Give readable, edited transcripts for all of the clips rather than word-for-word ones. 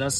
10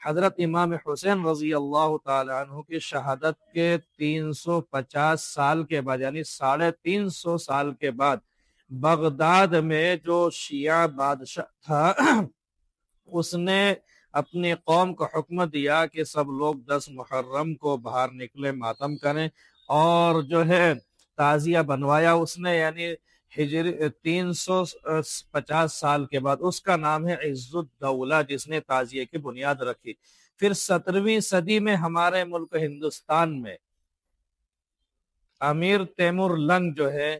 حضرت امام حسین رضی اللہ تعالی عنہ کی شہادت کے 350 سال کے بعد یعنی 350 سال کے بعد بغداد میں جو شیعہ بادشاہ تھا اس نے اپنی قوم کو حکم دیا کہ سب لوگ 10 محرم کو باہر نکلے ماتم کریں، اور جو ہے تعزیہ بنوایا اس نے، یعنی ہجری 350 سال کے بعد۔ اس کا نام ہے عز الدولہ، جس نے تعزیہ کی بنیاد رکھی۔ پھر 17ویں صدی میں ہمارے ملک ہندوستان میں امیر تیمور لنگ جو ہے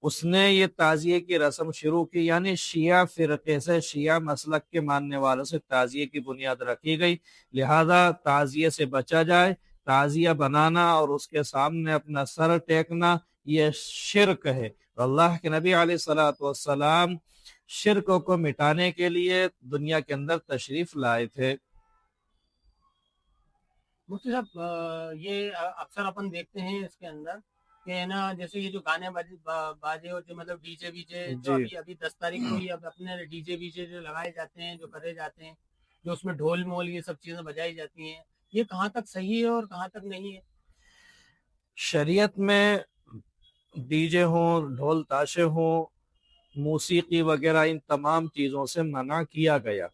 اس نے یہ تعزیے کی رسم شروع کی، یعنی شیعہ فرقے سے، شیعہ مسلک کے ماننے والوں سے تعزیے کی بنیاد رکھی گئی، لہذا تعزیے سے بچا جائے۔ تعزیہ بنانا اور اس کے سامنے اپنا سر ٹیکنا یہ شرک ہے۔ اللہ کے نبی علیہ الصلوۃ والسلام شرک کو مٹانے کے لیے دنیا کے اندر تشریف لائے تھے۔ مفتی صاحب یہ اکثر اپن دیکھتے ہیں اس کے اندر کہ نا جیسے یہ جو گانے باجے اور جو مطلب ڈی جے ویجے جو ابھی 10 تاریخ کو ہی اب اپنے ڈی جے ویجے جو لگائے جاتے ہیں، جو کرے جاتے ہیں، جو اس میں ڈھول مول یہ سب چیزیں بجائی جاتی ہیں، یہ کہاں تک صحیح ہے اور کہاں تک نہیں ہے؟ شریعت میں ڈی جے ہوں، ڈھول تاشے ہوں، موسیقی وغیرہ، ان تمام چیزوں سے منع کیا گیا،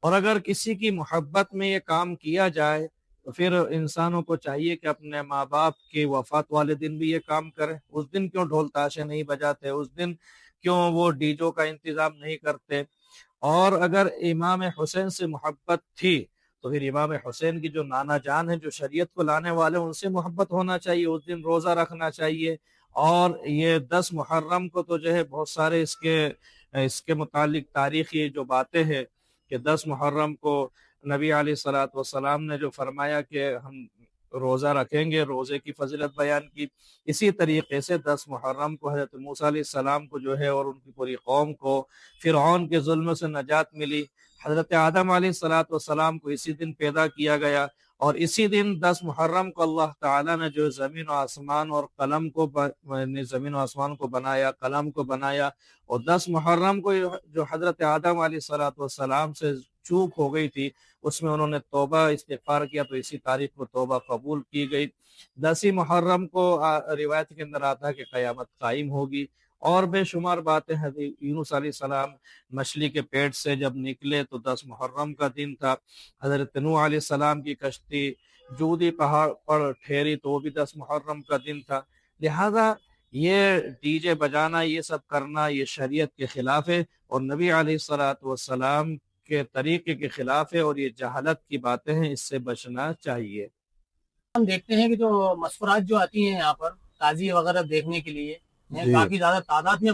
اور اگر کسی کی محبت میں یہ کام کیا جائے تو پھر انسانوں کو چاہیے کہ اپنے ماں باپ کی وفات والے دن بھی یہ کام کرے۔ اس دن کیوں ڈھول تاشے نہیں بجاتے؟ اس دن کیوں وہ ڈی جو کا انتظام نہیں کرتے؟ اور اگر امام حسین سے محبت تھی تو پھر امام حسین کی جو نانا جان ہے، جو شریعت کو لانے والے، ان سے محبت ہونا چاہیے، اس دن روزہ رکھنا چاہیے۔ اور یہ 10 محرم کو تو جو ہے بہت سارے اس کے متعلق تاریخی جو باتیں ہیں کہ 10 محرم کو نبی علیہ الصلوۃ والسلام نے جو فرمایا کہ ہم روزہ رکھیں گے، روزے کی فضیلت بیان کی۔ اسی طریقے سے 10 محرم کو حضرت موسیٰ علیہ السلام کو جو ہے اور ان کی پوری قوم کو فرعون کے ظلم سے نجات ملی۔ حضرت آدم علیہ السلام کو اسی دن پیدا کیا گیا، اور اسی دن 10 محرم کو اللہ تعالیٰ نے جو زمین و آسمان اور قلم کو زمین و آسمان کو بنایا، قلم کو بنایا، اور 10 محرم کو جو حضرت آدم علیہ السلام سے چوک ہو گئی تھی، اس میں انہوں نے توبہ استغفار کیا، تو اسی تاریخ کو توبہ قبول کی گئی۔ 10 محرم کو روایت کے اندر آتا ہے کہ قیامت قائم ہوگی، اور بے شمار باتیں۔ حضرت یونس علیہ السلام مچھلی کے پیٹ سے جب نکلے تو 10 محرم کا دن تھا۔ حضرت نوح علیہ السلام کی کشتی جودی پہاڑ پر ٹھہری تو وہ بھی 10 محرم کا دن تھا۔ لہذا یہ ڈی جے بجانا، یہ سب کرنا، یہ شریعت کے خلاف ہے، اور نبی علیہ الصلوۃ والسلام کے طریقے کے خلاف ہے، اور یہ جہالت کی باتیں ہیں، اس سے بچنا چاہیے۔ ہم دیکھتے ہیں کہ جو مسکرات جو آتی ہیں یہاں پر تعزیے وغیرہ دیکھنے کے لیے، کافی زیادہ تعداد میں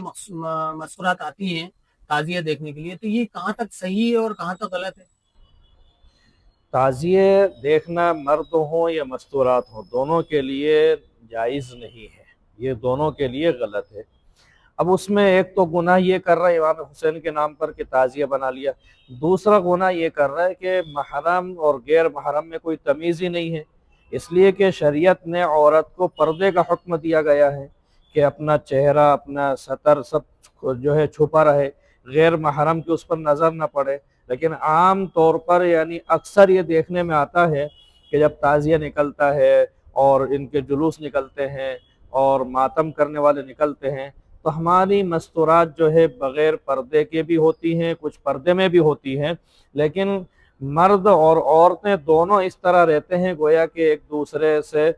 مسکرات آتی ہیں تعزیہ دیکھنے کے لیے، تو یہ کہاں تک صحیح ہے اور کہاں تک غلط ہے؟ تعزیے دیکھنا مرد ہوں یا مستورات ہوں، دونوں کے لیے جائز نہیں ہے، یہ دونوں کے لیے غلط ہے۔ اب اس میں ایک تو گناہ یہ کر رہا ہے امام حسین کے نام پر کہ تعزیہ بنا لیا، دوسرا گناہ یہ کر رہا ہے کہ محرم اور غیر محرم میں کوئی تمیز ہی نہیں ہے، اس لیے کہ شریعت نے عورت کو پردے کا حکم دیا گیا ہے کہ اپنا چہرہ، اپنا سطر سب جو ہے چھپا رہے، غیر محرم کی اس پر نظر نہ پڑے۔ لیکن عام طور پر یعنی اکثر یہ دیکھنے میں آتا ہے کہ جب تعزیہ نکلتا ہے اور ان کے جلوس نکلتے ہیں اور ماتم کرنے والے نکلتے ہیں، تو ہماری مستورات جو ہے بغیر پردے کے بھی ہوتی ہیں، کچھ پردے میں بھی ہوتی ہیں، لیکن مرد اور عورتیں دونوں اس طرح رہتے ہیں گویا کہ ایک دوسرے سے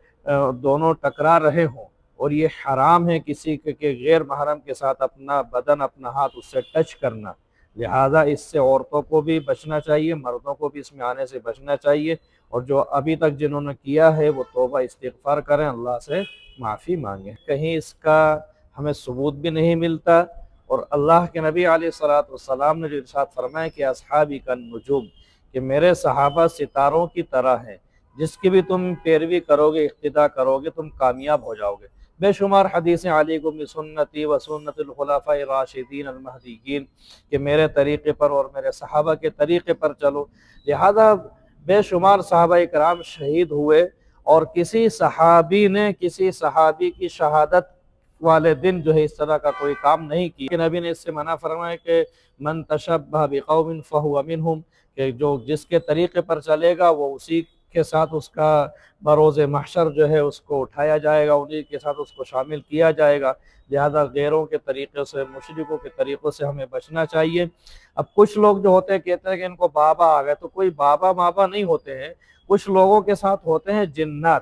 دونوں ٹکرا رہے ہوں، اور یہ حرام ہے کسی کے غیر محرم کے ساتھ اپنا بدن، اپنا ہاتھ اس سے ٹچ کرنا۔ لہذا اس سے عورتوں کو بھی بچنا چاہیے، مردوں کو بھی اس میں آنے سے بچنا چاہیے، اور جو ابھی تک جنہوں نے کیا ہے وہ توبہ استغفار کریں، اللہ سے معافی مانگیں۔ کہیں اس کا ہمیں ثبوت بھی نہیں ملتا، اور اللہ کے نبی علیہ الصلوۃ والسلام نے جو ارشاد فرمایا کہ اصحابی کالنجوم، کہ میرے صحابہ ستاروں کی طرح ہیں، جس کی بھی تم پیروی کرو گے، اقتداء کرو گے، تم کامیاب ہو جاؤ گے۔ بے شمار حدیثیں علیکم بسنتی و سنت الخلفاء الراشدین المہدیین، کہ میرے طریقے پر اور میرے صحابہ کے طریقے پر چلو۔ لہذا بے شمار صحابہ اکرام شہید ہوئے، اور کسی صحابی نے کسی صحابی کی شہادت والے دن جو ہے اس طرح کا کوئی کام نہیں کیا کہ نبی نے اس سے منع فرمایا کہ من تشبہ بقوم فہو منہم، کہ جو جس کے طریقے پر چلے گا وہ اسی کے ساتھ اس کا بروز محشر جو ہے اس کو اٹھایا جائے گا، انہی کے ساتھ اس کو شامل کیا جائے گا۔ لہذا غیروں کے طریقے سے، مشرکوں کے طریقوں سے ہمیں بچنا چاہیے۔ اب کچھ لوگ جو ہوتے ہیں کہتے ہیں کہ ان کو بابا آ گئے، تو کوئی بابا مابا نہیں ہوتے ہیں، کچھ لوگوں کے ساتھ ہوتے ہیں جنات۔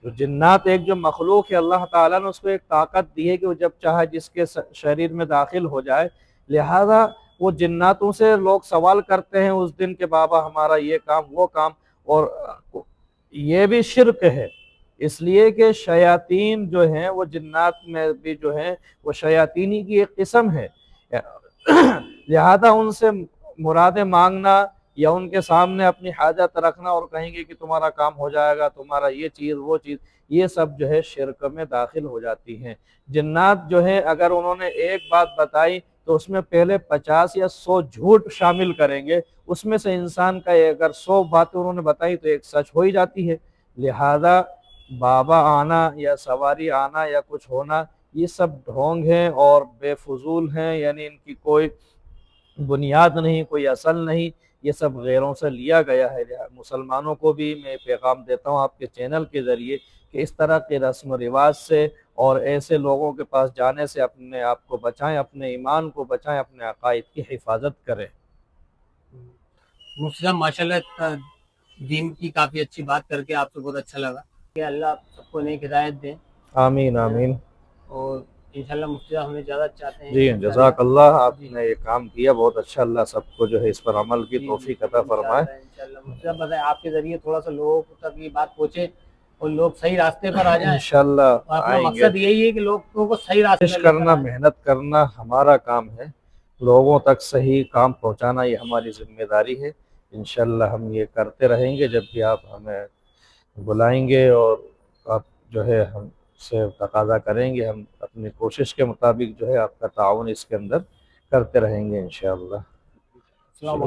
جو جنات ایک جو مخلوق ہے، اللہ تعالیٰ نے اس کو ایک طاقت دی ہے کہ وہ جب چاہے جس کے شریر میں داخل ہو جائے، لہذا وہ جناتوں سے لوگ سوال کرتے ہیں اس دن کہ بابا ہمارا یہ کام وہ کام، اور یہ بھی شرک ہے، اس لیے کہ شیاطین جو ہیں وہ جنات میں بھی جو ہیں وہ شیاطینی کی ایک قسم ہے، لہذا ان سے مرادیں مانگنا یا ان کے سامنے اپنی حاجت رکھنا اور کہیں گے کہ تمہارا کام ہو جائے گا، تمہارا یہ چیز وہ چیز، یہ سب جو ہے شرک میں داخل ہو جاتی ہیں۔ جنات جو ہے اگر انہوں نے ایک بات بتائی تو اس میں پہلے 50 یا 100 جھوٹ شامل کریں گے، اس میں سے انسان کا اگر 100 باتیں انہوں نے بتائی تو ایک سچ ہو ہی جاتی ہے۔ لہذا بابا آنا یا سواری آنا یا کچھ ہونا یہ سب ڈھونگ ہیں اور بے فضول ہیں، یعنی ان کی کوئی بنیاد نہیں، کوئی اصل نہیں، یہ سب غیروں سے لیا گیا ہے۔ مسلمانوں کو بھی میں پیغام دیتا ہوں آپ کے چینل کے ذریعے کہ اس طرح کے رسم و رواج سے اور ایسے لوگوں کے پاس جانے سے اپنے آپ کو بچائیں، اپنے ایمان کو بچائیں، اپنے عقائد کی حفاظت کریں۔ مفتی صاحب ماشاءاللہ دین کی کافی اچھی بات کر کے آپ سے بہت اچھا لگا کہ اللہ آپ سب کو نیک ہدایت دیں، آمین آمین۔ اور انشاءاللہ مفتی صاحب ہمیں زیادہ چاہتے ہیں جی جزاک اللہ، آپ نے یہ کام کیا بہت اچھا، اللہ سب کو جو ہے اس پر عمل کی توفیق عطا فرمائے۔ انشاءاللہ مفتی صاحب بتائیں آپ کے ذریعے تھوڑا سا لوگوں تک یہ بات پہنچے اور لوگ صحیح راستے پر آ جائیں، انشاءاللہ اپنا آئیں گے۔ مقصد یہی ہے کہ لوگوں کو صحیح راستے کوشش کرنا، محنت کرنا ہمارا کام ہے، لوگوں تک صحیح کام پہنچانا یہ ہماری ذمہ داری ہے۔ انشاءاللہ ہم یہ کرتے رہیں گے، جب بھی آپ ہمیں بلائیں گے اور آپ جو ہے ہم سے تقاضا کریں گے، ہم اپنی کوشش کے مطابق جو ہے آپ کا تعاون اس کے اندر کرتے رہیں گے انشاءاللہ۔ السلام علیکم۔